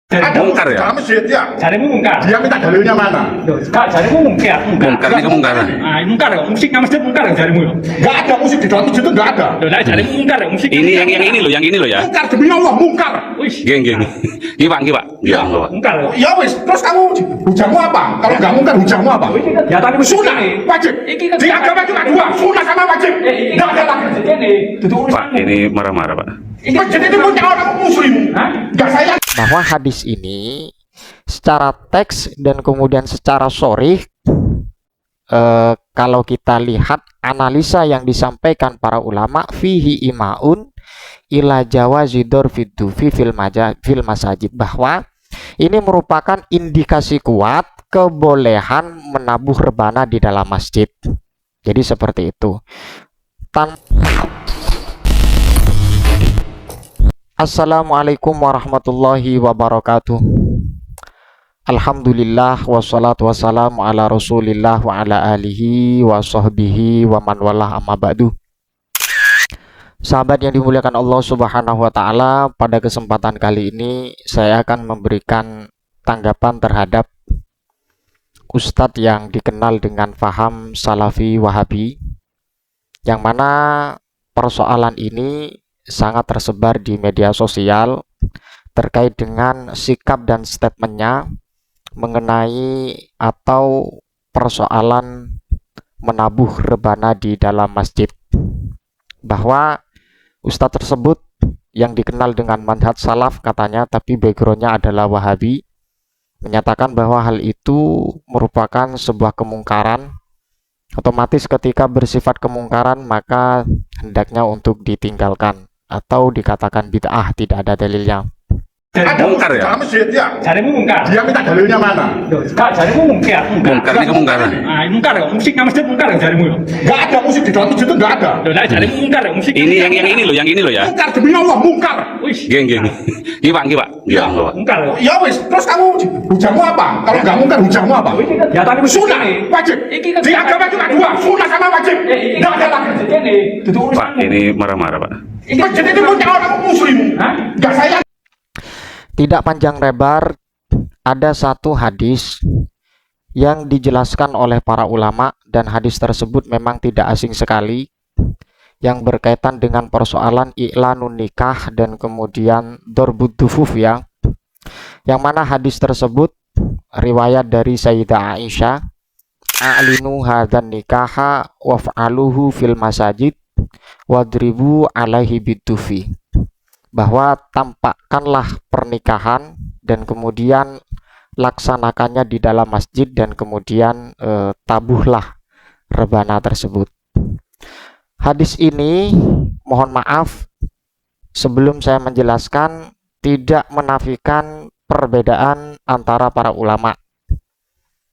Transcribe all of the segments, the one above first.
Ada Mungkar ya? dalam masjid ya. Jarimu mungkar. Dia minta dalilnya mana? Loh, Kak, jarimu mungkar. Mungkar ini kemungkaran. Ah, mungkar ya. Musiknya masjid mungkar ya jarimu. Gak ada musik di dalam masjid itu, gak ada. Loh, lah jarimu mungkar ya. Musik. Ini yang ini loh, yang ini loh ya. Mungkar demi Allah, mungkar. Wih, Geng. Ini Pak, Ya. Pak. mungkar ya. Ya wis, terus kamu hujahmu apa? Kalau nggak mungkar, hujahmu apa? Ya tadi Sunnah, wajib. Iki kan Di agama cuma dua, sunnah sama wajib. Nggak ada lagi. Ini duduk Pak, ini marah-marah, Pak. Masjid itu punya orang muslim. Hah? Nggak saya. Bahwa hadis ini secara teks dan kemudian secara sharih, kalau kita lihat analisa yang disampaikan para ulama, fihi imaun ila jawazidor fidufi fil masajid, bahwa ini merupakan indikasi kuat kebolehan menabuh rebana di dalam masjid. Jadi seperti itu. Assalamualaikum warahmatullahi wabarakatuh. Alhamdulillah wassalatu wassalamu ala rasulillah wa ala alihi wa sahbihi wa man walah amma ba'du. Sahabat yang dimuliakan Allah subhanahu wa ta'ala, pada kesempatan kali ini saya akan memberikan tanggapan terhadap Ustadz yang dikenal dengan faham Salafi Wahabi, yang mana persoalan ini sangat tersebar di media sosial terkait dengan sikap dan statementnya mengenai atau persoalan menabuh rebana di dalam masjid, bahwa Ustadz tersebut yang dikenal dengan manhaj salaf katanya, tapi backgroundnya adalah Wahabi, menyatakan bahwa hal itu merupakan sebuah kemungkaran. Otomatis ketika bersifat kemungkaran maka hendaknya untuk ditinggalkan atau dikatakan bid'ah, tidak ada dalilnya. Ada Mungkar musik di ya? dalam masjid ya. Jarimu mungkar. Dia minta dalilnya mana? Loh, Kak, jarimu mungkar. Mungkar ini kemungkaran. Ah, mungkar ya. Musiknya masjid mungkar ya jarimu. Gak ada musik di dalam masjid itu, gak ada. Loh, lah jarimu mungkar ya. Musik. Ini yang ini loh, yang ini loh ya. Mungkar demi Allah, mungkar. Wih, Geng. Ini Pak, Pak. mungkar ya. Ya wis, terus kamu hujahmu apa? Kalau nggak mungkar, hujahmu apa? Ya tadi Sunnah, wajib. Iki kan Di agama cuma dua, sunnah sama wajib. Nggak ada lagi. Ini duduk Pak, ini marah-marah, Pak. Masjid itu punya orang muslim. Hah? Nggak saya. Tidak panjang lebar, ada satu hadis yang dijelaskan oleh para ulama, dan hadis tersebut memang tidak asing sekali, yang berkaitan dengan persoalan i'lanun nikah dan kemudian dorbud dufuf ya, yang mana hadis tersebut riwayat dari Sayyidah Aisyah, a'linu hadzan nikaha waf'aluhu fil masajid wadribu alaihi bidufi, bahwa tampakkanlah pernikahan dan kemudian laksanakannya di dalam masjid dan kemudian tabuhlah rebana tersebut. Hadis ini, mohon maaf sebelum saya menjelaskan, tidak menafikan perbedaan antara para ulama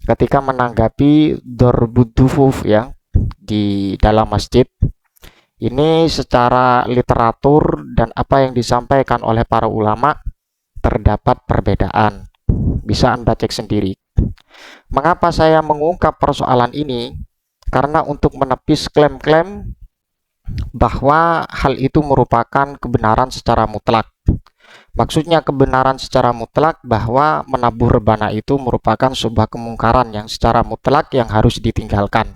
ketika menanggapi dorbud dufuf ya di dalam masjid. Ini secara literatur dan apa yang disampaikan oleh para ulama terdapat perbedaan. Bisa Anda cek sendiri. Mengapa saya mengungkap persoalan ini? Karena untuk menepis klaim-klaim bahwa hal itu merupakan kebenaran secara mutlak. Maksudnya kebenaran secara mutlak bahwa menabuh rebana itu merupakan sebuah kemungkaran yang secara mutlak yang harus ditinggalkan.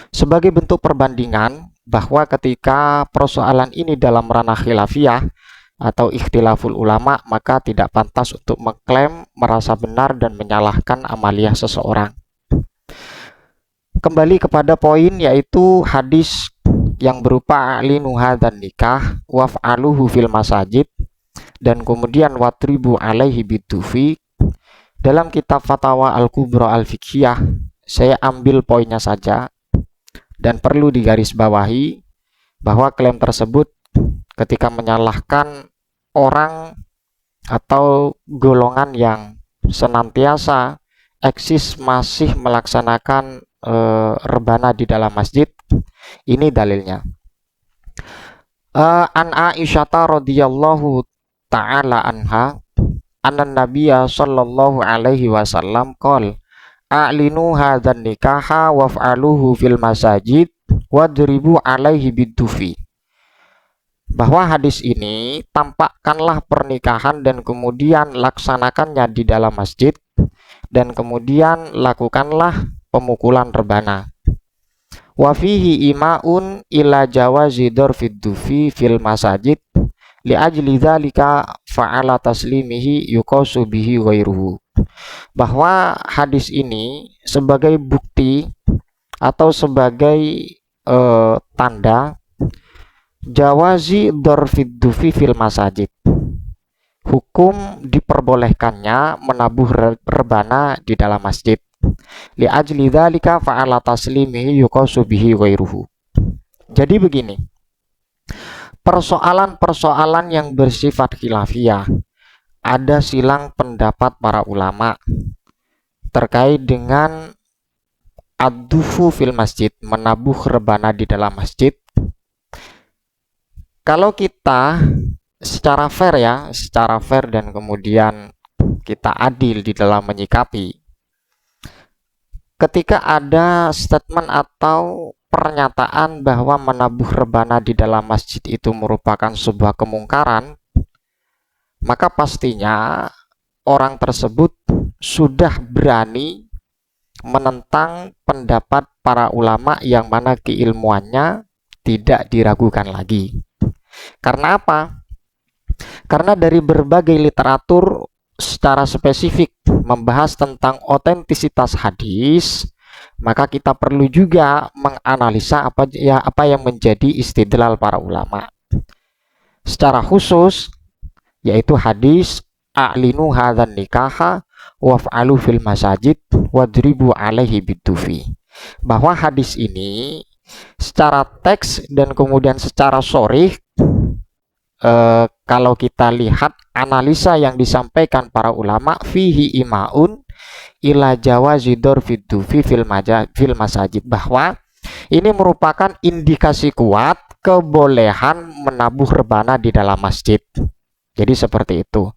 Sebagai bentuk perbandingan bahwa ketika persoalan ini dalam ranah khilafiyah atau ikhtilaful ulama, maka tidak pantas untuk mengklaim merasa benar dan menyalahkan amaliyah seseorang. Kembali kepada poin, yaitu hadis yang berupa a'linu hadzan nikah waf'aluhu fil masajid dan kemudian watribu alaihi bidufi. Dalam kitab Fatawa Al-Kubra Al-Fiqhiyah, saya ambil poinnya saja, dan perlu digarisbawahi bahwa klaim tersebut ketika menyalahkan orang atau golongan yang senantiasa eksis masih melaksanakan rebana di dalam masjid, ini dalilnya. An Aisyah radhiyallahu ta'ala anha anna nabiyya sallallahu alaihi wasallam qol a'linu hadzan nikaha waf'aluhu fil masajid wadribu alaihi bidufi. bahwa hadis ini tampakkanlah pernikahan dan kemudian laksanakannya di dalam masjid, dan kemudian lakukanlah pemukulan rebana. Wa fihi imaun ila jawazi darfid dufi fil masajid li ajli dzalika fa'ala taslimihi yuqasu bihi ghairuhu. Bahwa hadis ini sebagai bukti atau sebagai tanda jawazi darfid dufi fil masajid, hukum diperbolehkannya menabuh rebana di dalam masjid. Li ajli dzalika fa'ala taslimihi yuqasu bihi ghairuhu. Jadi begini, persoalan-persoalan yang bersifat khilafiyah, ada silang pendapat para ulama terkait dengan ad-dufu fil masjid, menabuh rebana di dalam masjid. Kalau kita secara fair dan kemudian kita adil di dalam menyikapi, ketika ada statement atau pernyataan bahwa menabuh rebana di dalam masjid itu merupakan sebuah kemungkaran, maka pastinya orang tersebut sudah berani menentang pendapat para ulama yang mana keilmuannya tidak diragukan lagi. Karena apa? Karena dari berbagai literatur secara spesifik membahas tentang otentisitas hadis, maka kita perlu juga menganalisa apa yang menjadi istidlal para ulama. Secara khusus yaitu hadis a'linu hadzan nikaha waf'alu fil masajid wadribu alaihi bidufi. Bahwa hadis ini secara teks dan kemudian secara sharih, kalau kita lihat analisa yang disampaikan para ulama, fihi imaun ila jawazi darfid dufi fil masajid, bahwa ini merupakan indikasi kuat kebolehan menabuh rebana di dalam masjid. Jadi seperti itu,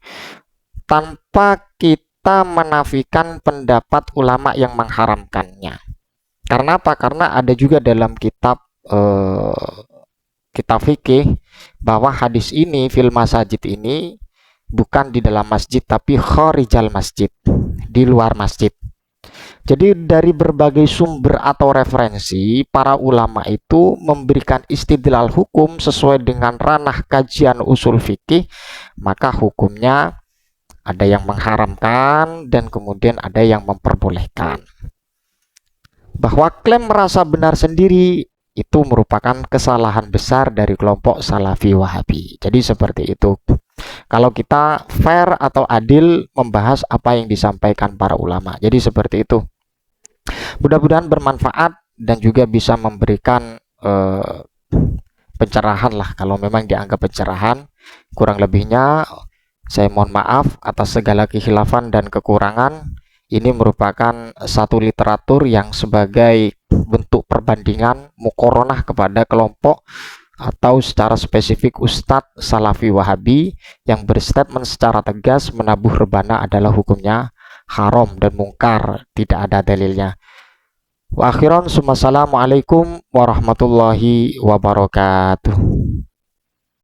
tanpa kita menafikan pendapat ulama yang mengharamkannya. Karena apa? Karena ada juga dalam kitab fikih bahwa hadis ini fil masajid ini bukan di dalam masjid tapi kharijal masjid, di luar masjid. Jadi dari berbagai sumber atau referensi, para ulama itu memberikan istidlal hukum sesuai dengan ranah kajian usul fikih, maka hukumnya ada yang mengharamkan dan kemudian ada yang memperbolehkan. Bahwa klaim merasa benar sendiri itu merupakan kesalahan besar dari kelompok Salafi Wahabi. Jadi seperti itu. Kalau kita fair atau adil membahas apa yang disampaikan para ulama. Jadi seperti itu. Mudah-mudahan bermanfaat dan juga bisa memberikan pencerahan lah. Kalau memang dianggap pencerahan, kurang lebihnya saya mohon maaf atas segala kekhilafan dan kekurangan. Ini merupakan satu literatur yang sebagai bentuk perbandingan muqaranah kepada kelompok atau secara spesifik Ustadz Salafi Wahabi yang berstatement secara tegas menabuh rebana adalah hukumnya haram dan mungkar, tidak ada dalilnya. Wa akhiran, assalamualaikum warahmatullahi wabarakatuh.